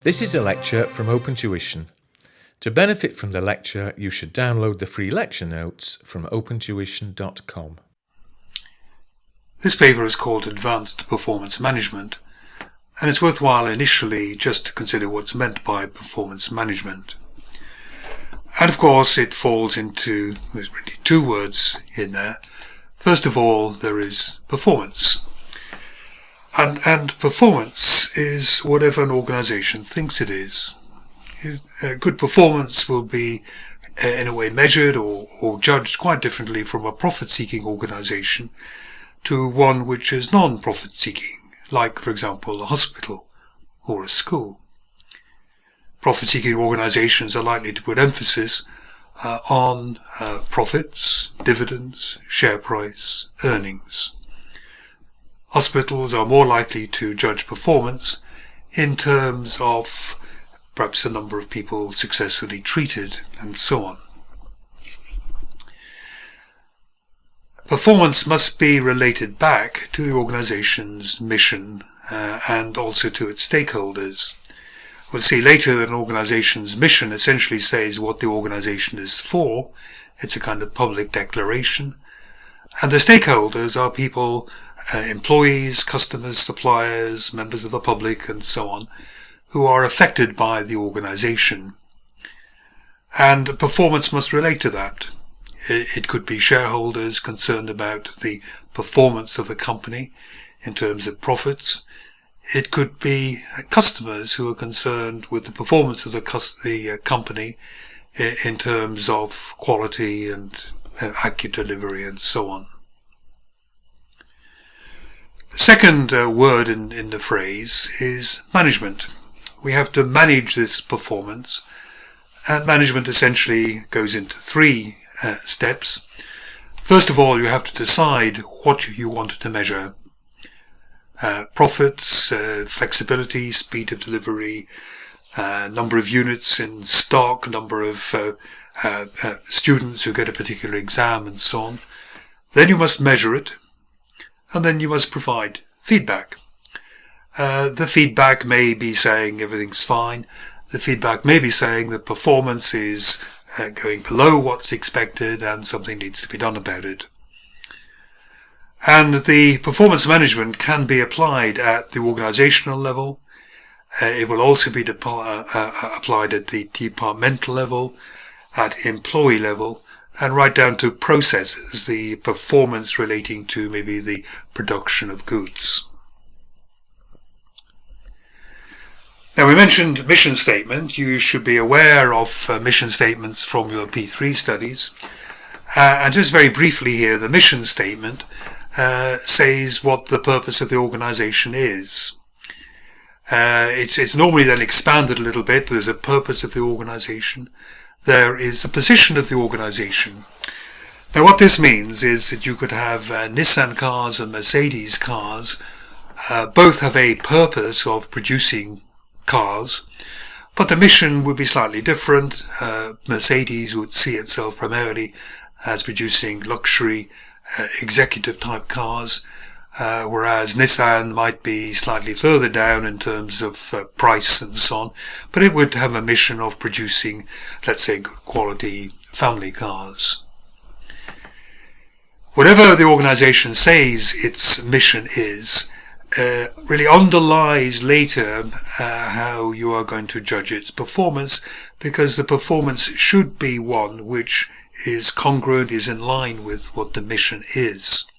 This is a lecture from OpenTuition. To benefit from the lecture, you should download the free lecture notes from opentuition.com. This paper is called Advanced Performance Management, and it's worthwhile initially just to consider what's meant by performance management. And of course it falls into, there's really two words in there. First of all, there is performance. And performance is whatever an organization thinks it is. Good performance will be in a way measured or judged quite differently from a profit-seeking organization to one which is non-profit seeking, like for example a hospital or a school. Profit-seeking organizations are likely to put emphasis on profits, dividends, share price, earnings. Hospitals are more likely to judge performance in terms of perhaps the number of people successfully treated and so on. Performance must be related back to the organization's mission and also to its stakeholders. We'll see later that an organization's mission essentially says what the organization is for. It's a kind of public declaration. And the stakeholders are people, employees, customers, suppliers, members of the public, and so on, who are affected by the organization. And performance must relate to that. It could be shareholders concerned about the performance of the company in terms of profits. It could be customers who are concerned with the performance of the company in terms of quality and accurate delivery and so on. The second word in the phrase is management. We have to manage this performance, and management essentially goes into three steps. First of all, you have to decide what you want to measure. Profits, flexibility, speed of delivery, number of units in stock, number of students who get a particular exam and so on. Then you must measure it, and then you must provide feedback. The feedback may be saying everything's fine. The feedback may be saying that performance is going below what's expected and something needs to be done about it. And the performance management can be applied at the organizational level. It will also be applied at the departmental level, at employee level, and right down to processes, the performance relating to maybe the production of goods. Now, we mentioned mission statement. You should be aware of mission statements from your P3 studies. And just very briefly here, the mission statement says what the purpose of the organization is. It's normally then expanded a little bit. There's a purpose of the organization. There is the position of the organization. Now, what this means is that you could have Nissan cars and Mercedes cars. Both have a purpose of producing cars, but the mission would be slightly different. Mercedes would see itself primarily as producing luxury executive type cars, whereas Nissan might be slightly further down in terms of price and so on, but it would have a mission of producing, let's say, good quality family cars. Whatever the organization says its mission is, really underlies later how you are going to judge its performance, because the performance should be one which is congruent, is in line with what the mission is.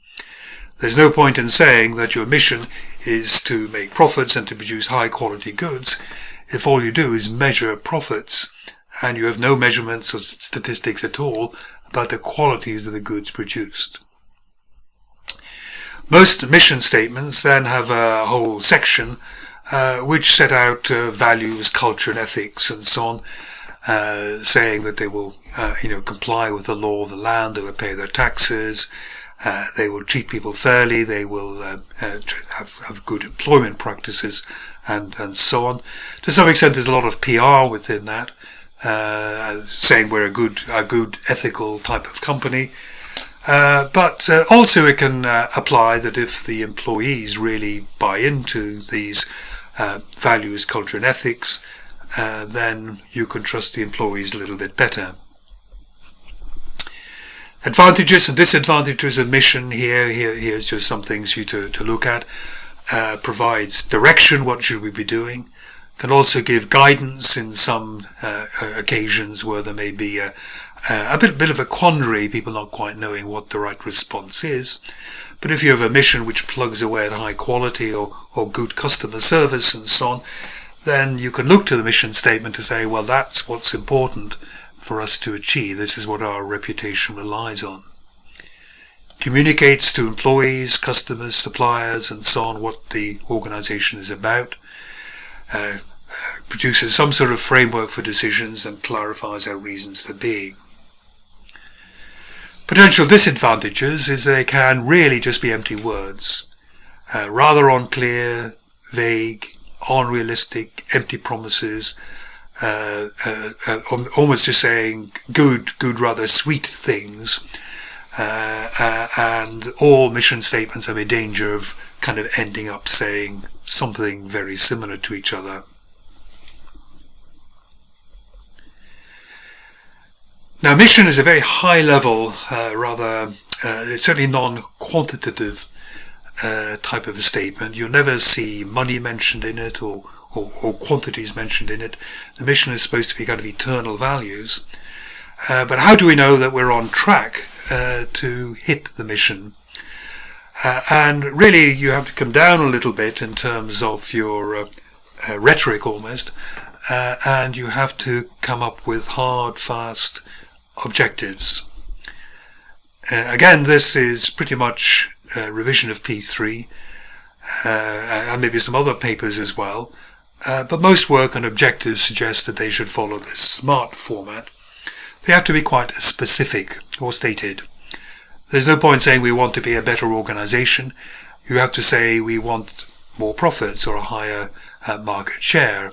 There's no point in saying that your mission is to make profits and to produce high quality goods if all you do is measure profits and you have no measurements or statistics at all about the qualities of the goods produced. Most mission statements then have a whole section which set out values, culture and ethics and so on, saying that they will comply with the law of the land, they will pay their taxes, they will treat people fairly, they will have good employment practices and so on. To some extent there's a lot of PR within that, saying we're a good ethical type of company. But also it can apply that if the employees really buy into these values, culture and ethics, then you can trust the employees a little bit better. Advantages and disadvantages of mission. Here's just some things for you to look at. Provides direction, what should we be doing. Can also give guidance in some occasions where there may be a bit of a quandary, people not quite knowing what the right response is. But if you have a mission which plugs away at high quality or good customer service and so on, then you can look to the mission statement to say, well, that's what's important for us to achieve. This is what our reputation relies on. Communicates to employees, customers, suppliers, and so on what the organization is about. Produces some sort of framework for decisions and clarifies our reasons for being. Potential disadvantages is they can really just be empty words. Rather unclear, vague, unrealistic, empty promises, almost just saying good, rather sweet things. And all mission statements have a danger of kind of ending up saying something very similar to each other. Now, mission is a very high level, it's certainly non-quantitative type of a statement. You'll never see money mentioned in it or quantities mentioned in it. The mission is supposed to be kind of eternal values. But how do we know that we're on track to hit the mission? And really, you have to come down a little bit in terms of your rhetoric almost, and you have to come up with hard, fast objectives. Again, this is pretty much a revision of P3, and maybe some other papers as well. But most work on objectives suggests that they should follow this SMART format. They have to be quite specific or stated. There's no point saying we want to be a better organization. You have to say we want more profits or a higher market share,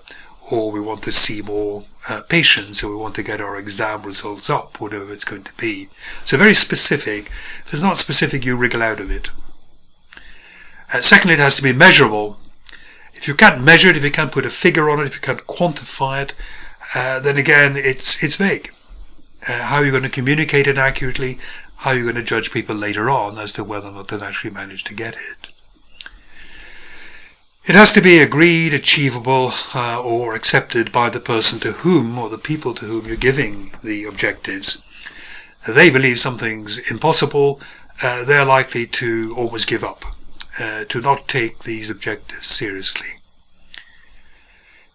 or we want to see more patients, or we want to get our exam results up, whatever it's going to be. So very specific. If it's not specific, you wriggle out of it. Secondly, it has to be measurable. If you can't measure it, if you can't put a figure on it, if you can't quantify it, then again, it's vague. How are you going to communicate it accurately? How are you going to judge people later on as to whether or not they've actually managed to get it? It has to be agreed, achievable, or accepted by the person to whom, or the people to whom you're giving the objectives. If they believe something's impossible, they're likely to almost give up, to not take these objectives seriously.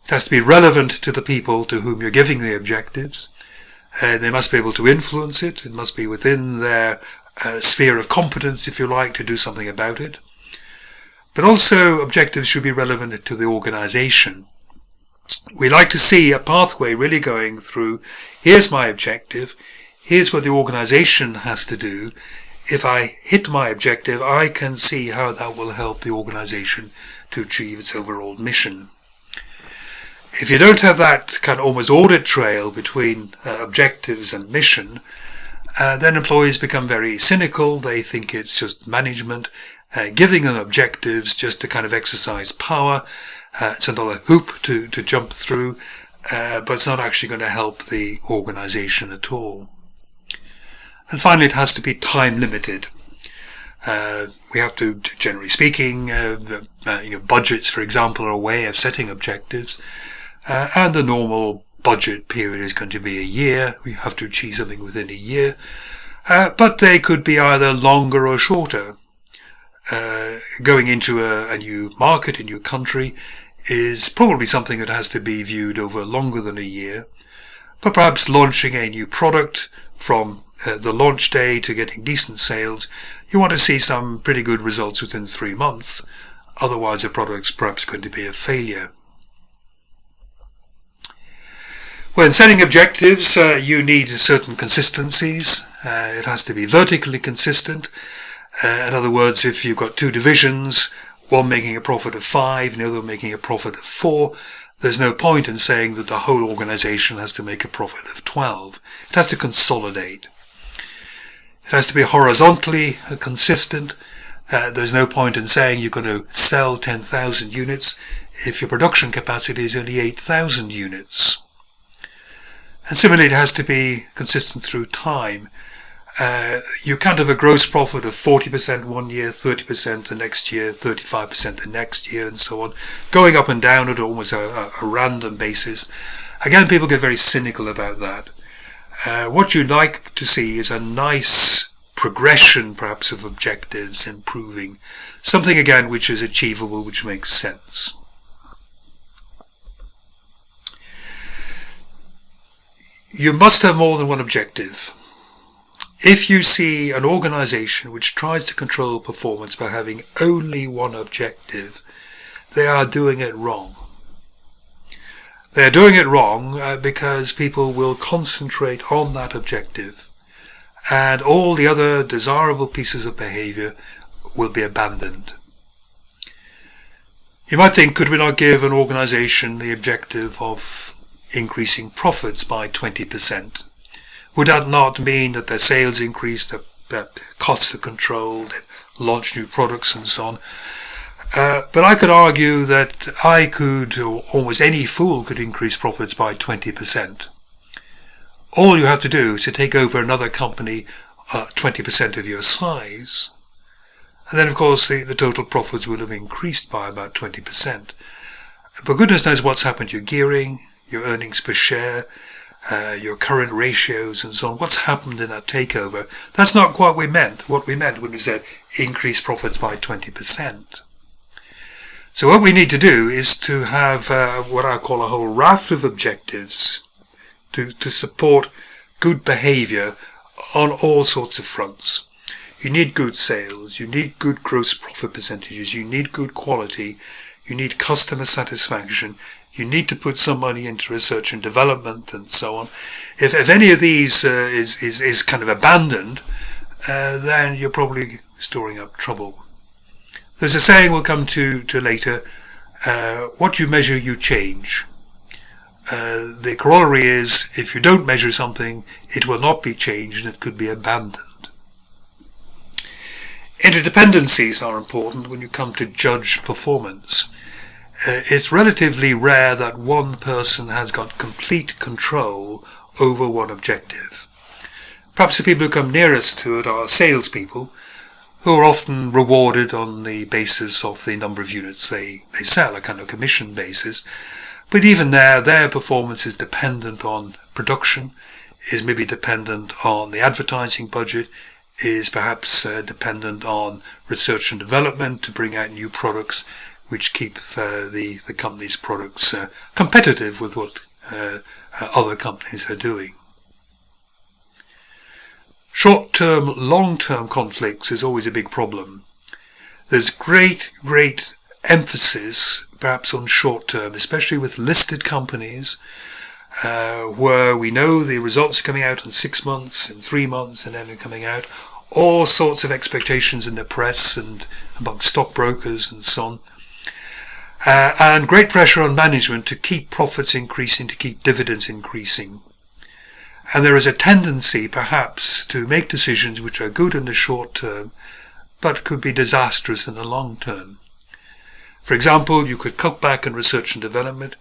It has to be relevant to the people to whom you're giving the objectives. They must be able to influence it. It must be within their sphere of competence, if you like, to do something about it. But also, objectives should be relevant to the organization. We like to see a pathway really going through, here's my objective, here's what the organization has to do. If I hit my objective, I can see how that will help the organization to achieve its overall mission. If you don't have that kind of almost audit trail between objectives and mission, then employees become very cynical. They think it's just management giving them objectives just to kind of exercise power. It's another hoop to jump through, but it's not actually going to help the organization at all. And finally, it has to be time limited. We have to, generally speaking, budgets, for example, are a way of setting objectives, and the normal budget period is going to be a year. We have to achieve something within a year, but they could be either longer or shorter. Going into a new market, a new country, is probably something that has to be viewed over longer than a year. But perhaps launching a new product from the launch day to getting decent sales, you want to see some pretty good results within 3 months. Otherwise, the product's perhaps going to be a failure. When setting objectives, you need certain consistencies. It has to be vertically consistent. In other words, if you've got two divisions, one making a profit of 5 and the other making a profit of 4, there's no point in saying that the whole organization has to make a profit of 12. It has to consolidate. It has to be horizontally consistent. There's no point in saying you're going to sell 10,000 units if your production capacity is only 8,000 units. And similarly, it has to be consistent through time. You can't have a gross profit of 40% one year, 30% the next year, 35% the next year, and so on, going up and down at almost a random basis. Again, people get very cynical about that. What you'd like to see is a nice progression, perhaps, of objectives improving. Something, again, which is achievable, which makes sense. You must have more than one objective. If you see an organization which tries to control performance by having only one objective, they are doing it wrong. They are doing it wrong because people will concentrate on that objective, and all the other desirable pieces of behavior will be abandoned. You might think, could we not give an organization the objective of increasing profits by 20%? Would that not mean that their sales increase, their costs are controlled, they launch new products and so on? But I could argue that or almost any fool could increase profits by 20%. All you have to do is to take over another company 20% of your size, and then of course the total profits would have increased by about 20%. But goodness knows what's happened to your gearing, your earnings per share, your current ratios and so on. What's happened in that takeover? That's not quite what we meant when we said increase profits by 20%. So what we need to do is to have what I call a whole raft of objectives to support good behavior on all sorts of fronts. You need good sales, you need good gross profit percentages, you need good quality, you need customer satisfaction, you need to put some money into research and development and so on. If any of these is kind of abandoned, then you're probably storing up trouble. There's a saying we'll come to later, what you measure you change. The corollary is, if you don't measure something, it will not be changed and it could be abandoned. Interdependencies are important when you come to judge performance. It's relatively rare that one person has got complete control over one objective. Perhaps the people who come nearest to it are salespeople, who are often rewarded on the basis of the number of units they sell, a kind of commission basis. But even there, their performance is dependent on production, is maybe dependent on the advertising budget, is perhaps dependent on research and development to bring out new products which keep the company's products competitive with what other companies are doing. Short-term, long-term conflicts is always a big problem. There's great emphasis perhaps on short-term, especially with listed companies where we know the results are coming out in 6 months, in 3 months, and then they're coming out. All sorts of expectations in the press and among stockbrokers and so on. And great pressure on management to keep profits increasing, to keep dividends increasing. And there is a tendency, perhaps, to make decisions which are good in the short term, but could be disastrous in the long term. For example, you could cut back on research and development,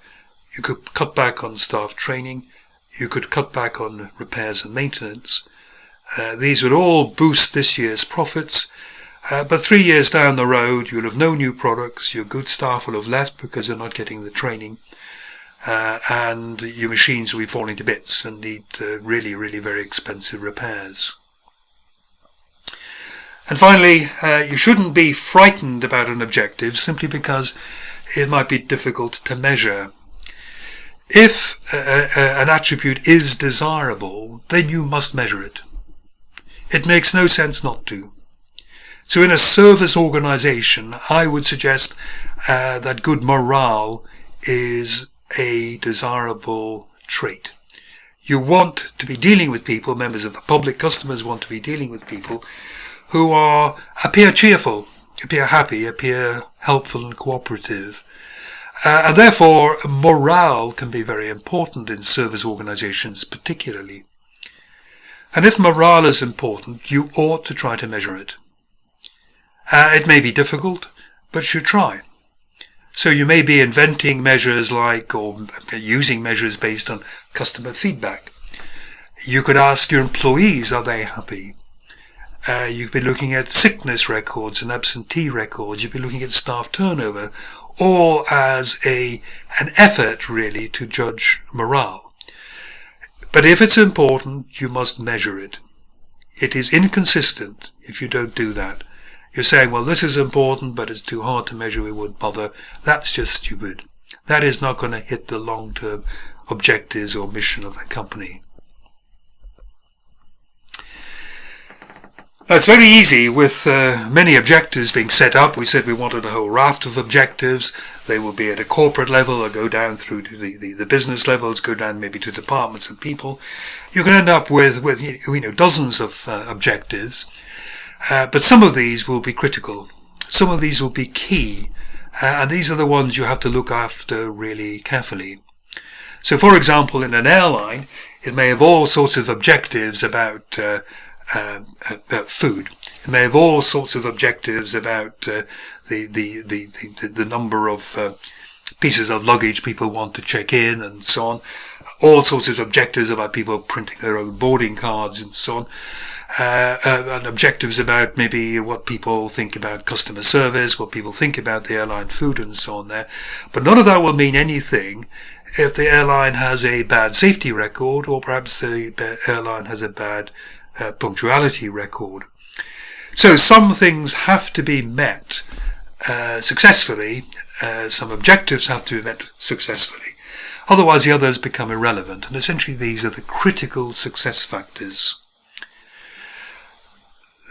you could cut back on staff training, you could cut back on repairs and maintenance. These would all boost this year's profits, but 3 years down the road, you'll have no new products, your good staff will have left because they're not getting the training, and your machines will be falling to bits and need really very expensive repairs. And finally, you shouldn't be frightened about an objective simply because it might be difficult to measure. If an attribute is desirable, then you must measure it. It makes no sense not to. So in a service organization, I would suggest that good morale is a desirable trait. You want to be dealing with people, members of the public, customers want to be dealing with people who appear cheerful, appear happy, appear helpful and cooperative. And therefore, morale can be very important in service organizations particularly. And if morale is important, you ought to try to measure it. It may be difficult, but you try. So you may be inventing measures like, or using measures based on customer feedback. You could ask your employees, are they happy? You could be looking at sickness records and absentee records. You could be looking at staff turnover, all as an effort really to judge morale. But if it's important, you must measure it. It is inconsistent if you don't do that. You're saying, well, this is important, but it's too hard to measure, we won't bother. That's just stupid. That is not going to hit the long-term objectives or mission of the company. Now, it's very easy with many objectives being set up. We said we wanted a whole raft of objectives. They will be at a corporate level or go down through to the business levels, go down maybe to departments and people. You can end up with dozens of objectives. But some of these will be critical. Some of these will be key. And these are the ones you have to look after really carefully. So, for example, in an airline, it may have all sorts of objectives about food. It may have all sorts of objectives about the number of pieces of luggage people want to check in and so on. All sorts of objectives about people printing their own boarding cards and so on. And objectives about maybe what people think about customer service, what people think about the airline food and so on there. But none of that will mean anything if the airline has a bad safety record, or perhaps the airline has a bad punctuality record. So some things have to be met successfully. Some objectives have to be met successfully. Otherwise the others become irrelevant. And essentially these are the critical success factors.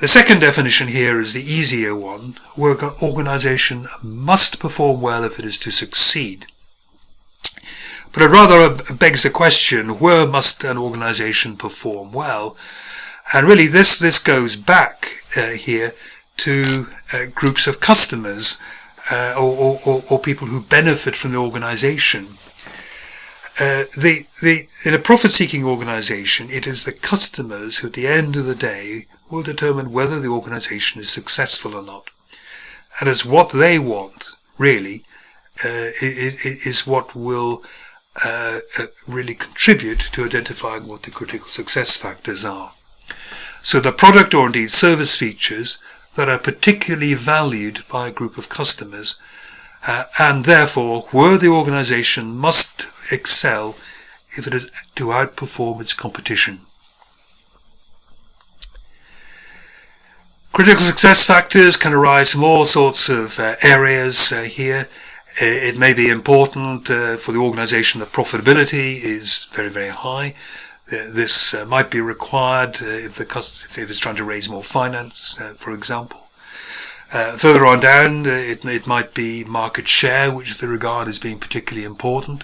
The second definition here is the easier one. Work organization must perform well if it is to succeed. But it rather begs the question, where must an organization perform well? And really this goes back here to groups of customers or people who benefit from the organization. In a profit-seeking organization, it is the customers who at the end of the day will determine whether the organization is successful or not. And it's what they want, really, is what will really contribute to identifying what the critical success factors are. So the product or indeed service features that are particularly valued by a group of customers, and therefore where the organization must excel if it is to outperform its competition. Critical success factors can arise from all sorts of areas here. It may be important for the organization that profitability is very, very high. This might be required if it's trying to raise more finance, for example. Further on down, it might be market share, which they regard as being particularly important,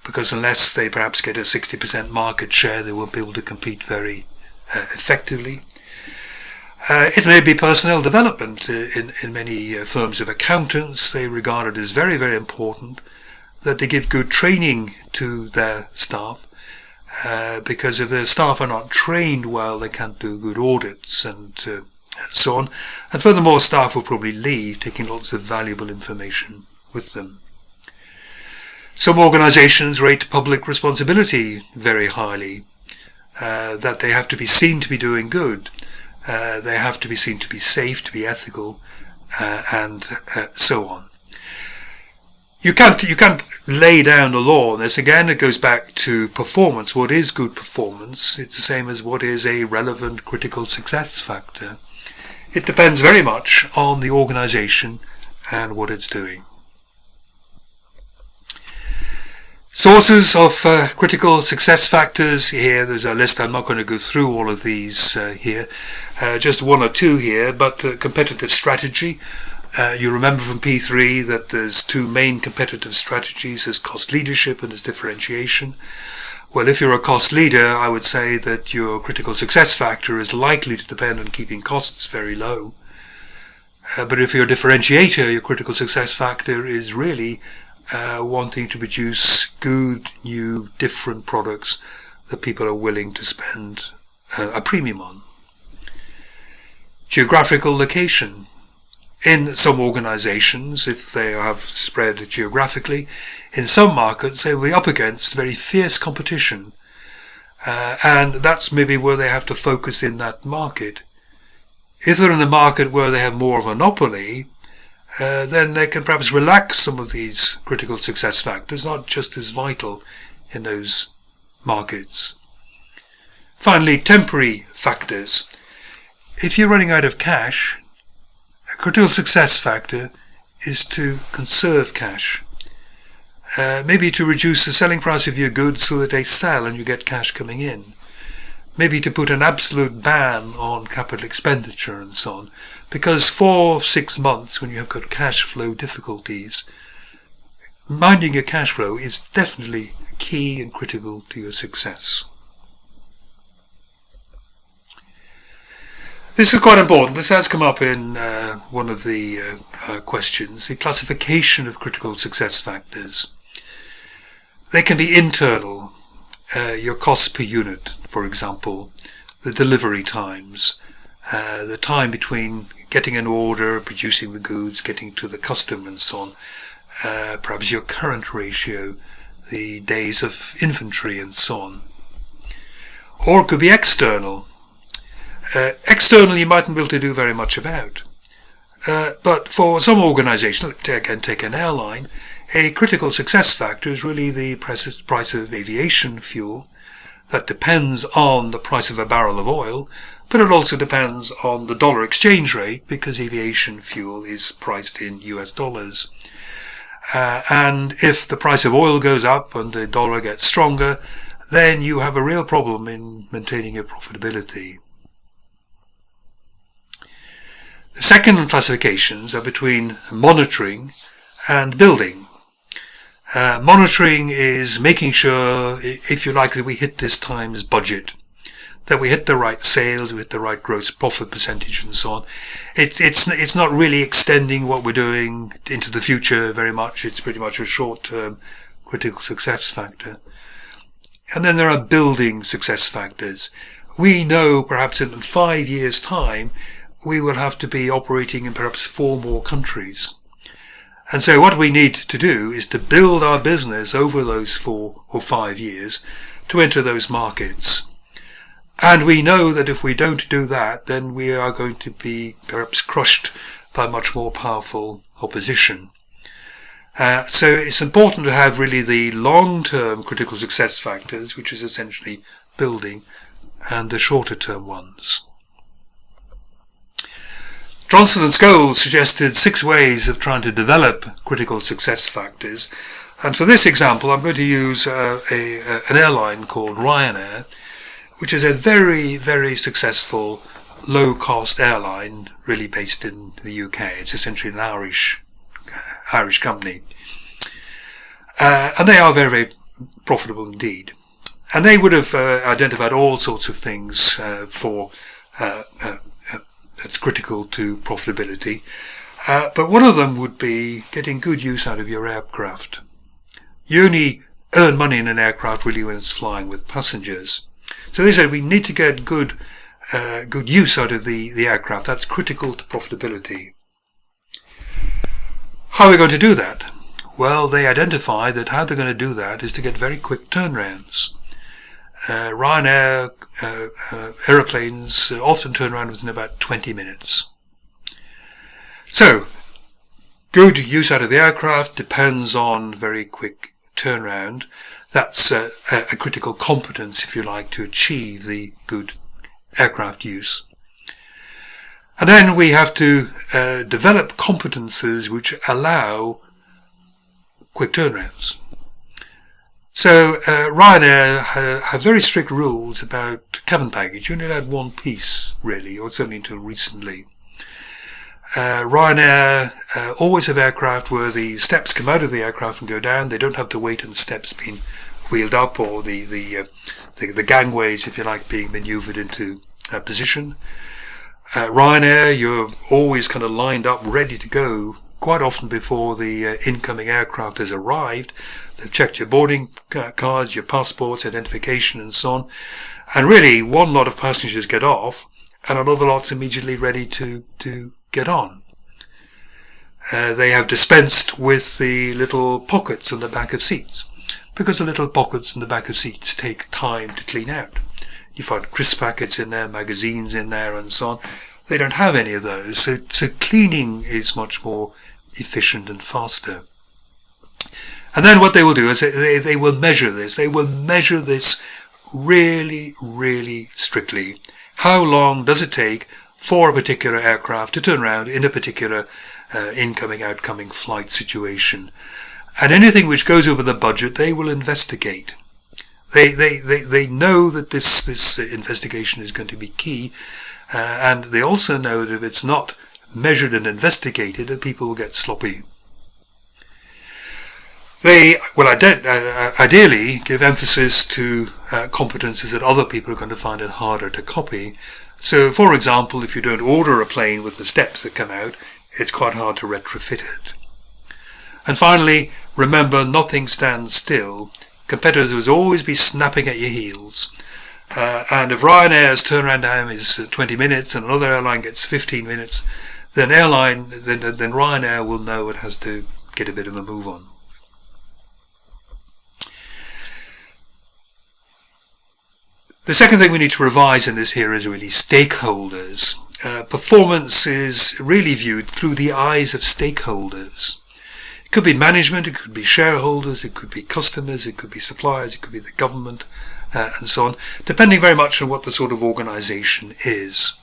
because unless they perhaps get a 60% market share, they won't be able to compete very effectively. It may be personnel development. In many firms of accountants, they regard it as very, very important that they give good training to their staff, because if their staff are not trained well, they can't do good audits and so on. And furthermore, staff will probably leave, taking lots of valuable information with them. Some organizations rate public responsibility very highly, that they have to be seen to be doing good. They have to be seen to be safe, to be ethical, and so on. You can't lay down the law. This again, it goes back to performance. What is good performance? It's the same as what is a relevant critical success factor. It depends very much on the organization and what it's doing. Sources of critical success factors. Here there's a list. I'm not going to go through all of these here. Just one or two here, but competitive strategy. You remember from P3 that there's two main competitive strategies. There's cost leadership and there's differentiation. Well, if you're a cost leader, I would say that your critical success factor is likely to depend on keeping costs very low. But if you're a differentiator, your critical success factor is really wanting to produce good, new, different products that people are willing to spend a premium on. Geographical location. In some organizations, if they have spread geographically, in some markets they will be up against very fierce competition. And that's maybe where they have to focus in that market. If they're in a market where they have more of a monopoly, then they can perhaps relax some of these critical success factors, not just as vital in those markets. Finally, temporary factors. If you're running out of cash, a critical success factor is to conserve cash. Maybe to reduce the selling price of your goods so that they sell and you get cash coming in. Maybe to put an absolute ban on capital expenditure and so on. Because for 6 months, when you have got cash flow difficulties, minding your cash flow is definitely key and critical to your success. This is quite important. This has come up in one of the questions, the classification of critical success factors. They can be internal, your cost per unit, for example, the delivery times, the time between getting an order, producing the goods, getting to the customer and so on, perhaps your current ratio, the days of inventory and so on. Or it could be external. External you mightn't be able to do very much about. But for some organisation, again take an airline, a critical success factor is really the price of aviation fuel. That depends on the price of a barrel of oil, but it also depends on the dollar exchange rate because aviation fuel is priced in US dollars. And if the price of oil goes up and the dollar gets stronger, then you have a real problem in maintaining your profitability. The second classifications are between monitoring and building. Monitoring is making sure, if you like, that we hit this time's budget, that we hit the right sales, we hit the right gross profit percentage and so on. It's not really extending what we're doing into the future very much. It's pretty much a short-term critical success factor. And then there are building success factors. We know perhaps in 5 years' time we will have to be operating in perhaps 4 more countries. And so what we need to do is to build our business over those 4 or 5 years to enter those markets. And we know that if we don't do that, then we are going to be perhaps crushed by much more powerful opposition. So it's important to have really the long-term critical success factors, which is essentially building, and the shorter-term ones. Johnson and Scholes suggested 6 ways of trying to develop critical success factors. And for this example, I'm going to use an airline called Ryanair, which is a very, very successful low-cost airline, really based in the UK. It's essentially an Irish company. And they are very, very profitable indeed. And they would have identified all sorts of things that's critical to profitability. But one of them would be getting good use out of your aircraft. You only earn money in an aircraft really when it's flying with passengers. So they said we need to get good use out of the aircraft. That's critical to profitability. How are we going to do that? Well, they identify that how they're going to do that is to get very quick turnarounds. Ryanair aeroplanes often turn around within about 20 minutes. So, good use out of the aircraft depends on very quick turnaround. That's a critical competence, if you like, to achieve the good aircraft use. And then we have to develop competences which allow quick turnarounds. So Ryanair have very strict rules about cabin baggage. You only allowed 1 piece, really, or it's only until recently. Ryanair always have aircraft where the steps come out of the aircraft and go down. They don't have to wait on the steps being wheeled up or the gangways, if you like, being manoeuvred into position. Ryanair, you're always kind of lined up, ready to go, quite often before the incoming aircraft has arrived. They've checked your boarding cards, your passports, identification and so on. And really, one lot of passengers get off and another lot's immediately ready to get on. they have dispensed with the little pockets on the back of seats, because the little pockets in the back of seats take time to clean out. You find crisp packets in there, magazines in there, and so on. They don't have any of those, so cleaning is much more efficient and faster. And then what they will do is they will measure this. They will measure this really, really strictly. How long does it take for a particular aircraft to turn around in a particular incoming, outcoming flight situation? And anything which goes over the budget, they will investigate. They know that this investigation is going to be key, and they also know that if it's not measured and investigated, that people will get sloppy. They will ideally give emphasis to competences that other people are going to find it harder to copy. So, for example, if you don't order a plane with the steps that come out, it's quite hard to retrofit it. And finally, remember, nothing stands still. Competitors will always be snapping at your heels. And if Ryanair's turnaround time is 20 minutes and another airline gets 15 minutes, then Ryanair will know it has to get a bit of a move on. The second thing we need to revise in this here is really stakeholders. Performance is really viewed through the eyes of stakeholders. It could be management, it could be shareholders, it could be customers, it could be suppliers, it could be the government, and so on, depending very much on what the sort of organization is.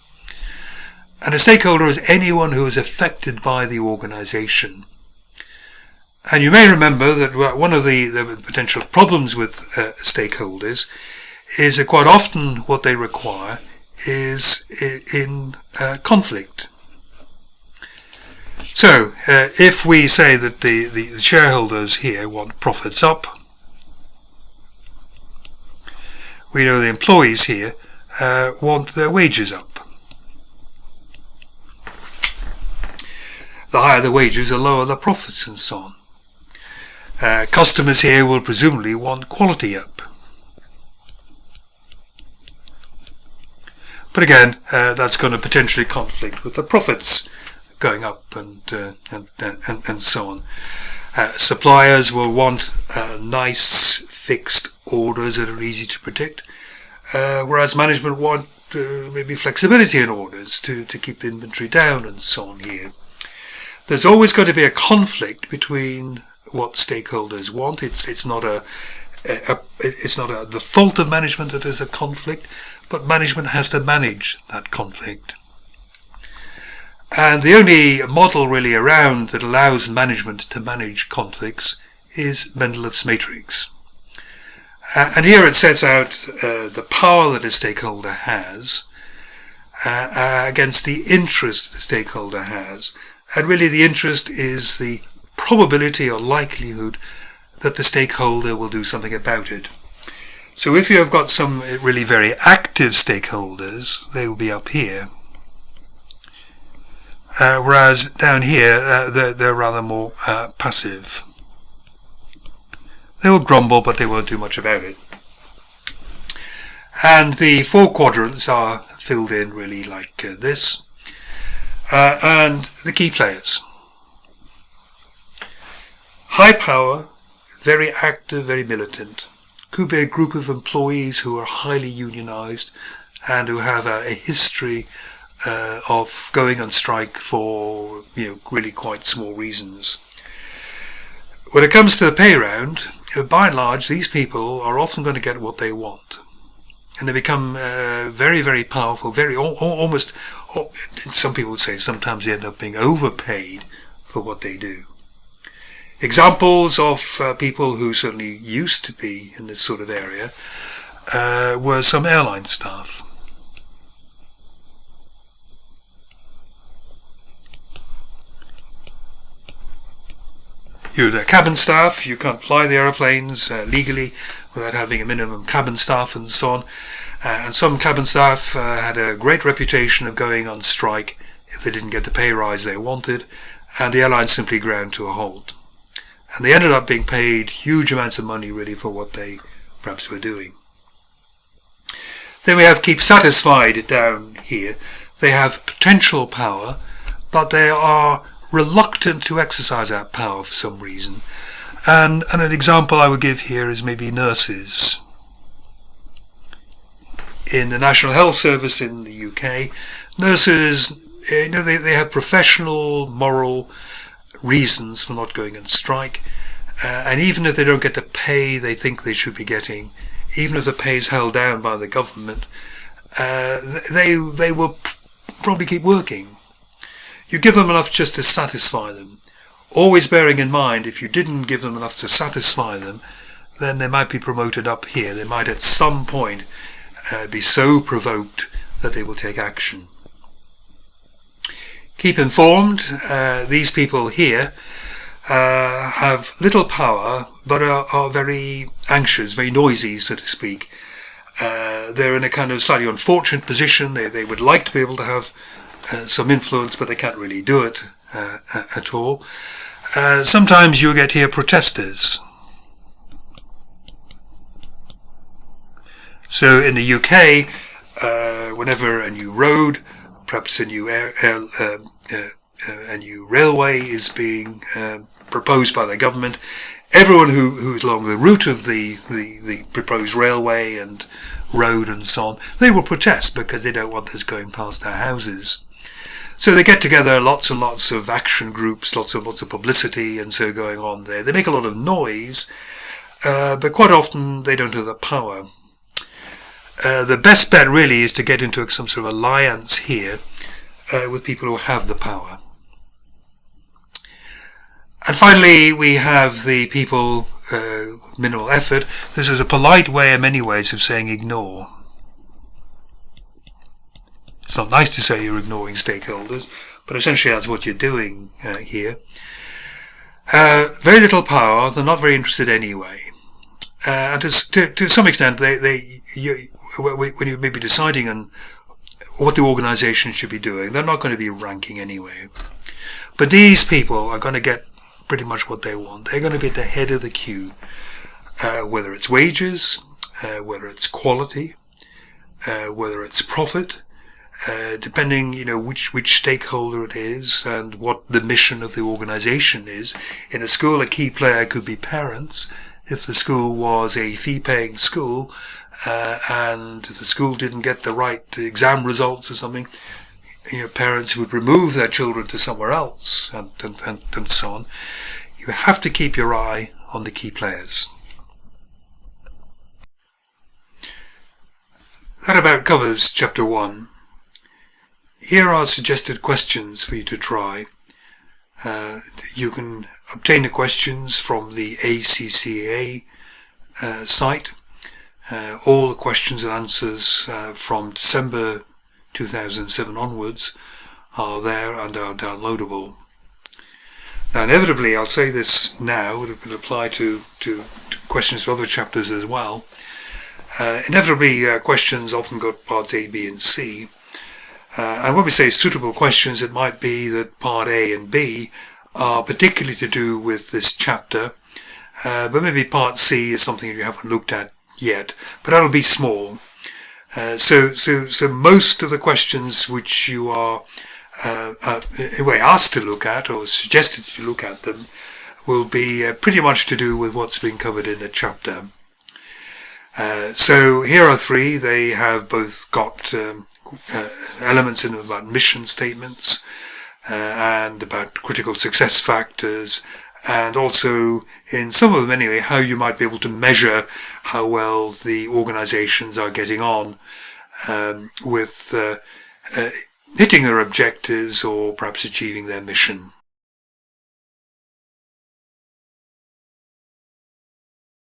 And a stakeholder is anyone who is affected by the organization. And you may remember that one of the potential problems with stakeholders is that quite often what they require is in conflict. So, if we say that the shareholders here want profits up, we know the employees here want their wages up. The higher the wages, the lower the profits, and so on. Customers here will presumably want quality up. But again, that's going to potentially conflict with the profits going up and so on. Suppliers will want nice fixed orders that are easy to predict, whereas management want maybe flexibility in orders to keep the inventory down and so on here. There's always going to be a conflict between what stakeholders want. It's not the fault of management that there's a conflict, but management has to manage that conflict. And the only model really around that allows management to manage conflicts is Mendelow's matrix. And here it sets out the power that a stakeholder has against the interest the stakeholder has. And really the interest is the probability or likelihood that the stakeholder will do something about it. So if you have got some really very active stakeholders, they will be up here. Whereas down here, they're rather more passive. They will grumble, but they won't do much about it. And the four quadrants are filled in really like this. And the key players. High power, very active, very militant. Could be a group of employees who are highly unionized and who have a history of going on strike for really quite small reasons. When it comes to the pay round, by and large, these people are often going to get what they want. And they become very, very powerful, very almost, some people would say sometimes they end up being overpaid for what they do. Examples of people who certainly used to be in this sort of area were some airline staff. You're the cabin staff, you can't fly the aeroplanes legally without having a minimum cabin staff and so on. And some cabin staff had a great reputation of going on strike if they didn't get the pay rise they wanted, and the airline simply ground to a halt. And they ended up being paid huge amounts of money really for what they perhaps were doing. Then we have keep satisfied down here. They have potential power, but they are reluctant to exercise that power for some reason. And an example I would give here is maybe nurses. In the National Health Service in the UK, nurses, they have professional, moral reasons for not going on strike. And even if they don't get the pay they think they should be getting, even if the pay is held down by the government, they will probably keep working. You give them enough just to satisfy them. Always bearing in mind, if you didn't give them enough to satisfy them, then they might be promoted up here. They might at some point be so provoked that they will take action. Keep informed. These people here have little power, but are very anxious, very noisy, so to speak. They're in a kind of slightly unfortunate position. They would like to be able to have some influence, but they can't really do it at all. Sometimes you'll get here protesters. So in the UK, whenever a new road, perhaps a new a new railway is being proposed by the government, everyone who's along the route of the proposed railway and road and so on, they will protest because they don't want this going past their houses. So they get together, lots and lots of action groups, lots of publicity and so going on there. They make a lot of noise, but quite often they don't have the power. The best bet really is to get into some sort of alliance here with people who have the power. And finally, we have the people, minimal effort. This is a polite way in many ways of saying ignore. It's not nice to say you're ignoring stakeholders, but essentially that's what you're doing here. Very little power. They're not very interested anyway. And to some extent, when you may be deciding on what the organisation should be doing, they're not going to be ranking anyway. But these people are going to get pretty much what they want. They're going to be at the head of the queue, whether it's wages, whether it's quality, whether it's profit, depending, which stakeholder it is and what the mission of the organisation is. In a school, a key player could be parents. If the school was a fee-paying school, and the school didn't get the right exam results or something, parents would remove their children to somewhere else, and so on. You have to keep your eye on the key players. That about covers Chapter 1. Here are suggested questions for you to try. You can obtain the questions from the ACCA site. All the questions and answers from December 2007 onwards are there and are downloadable. Now, inevitably, I'll say this now, it will apply to questions for other chapters as well. Inevitably, questions often got parts A, B and C. And when we say suitable questions, it might be that part A and B are particularly to do with this chapter, but maybe part C is something you haven't looked at yet, but that'll be small. So most of the questions which you are asked to look at or suggested to look at them will be pretty much to do with what's been covered in the chapter. So here are three. They have both got elements in them about mission statements and about critical success factors, and also in some of them anyway, how you might be able to measure how well the organizations are getting on with hitting their objectives or perhaps achieving their mission.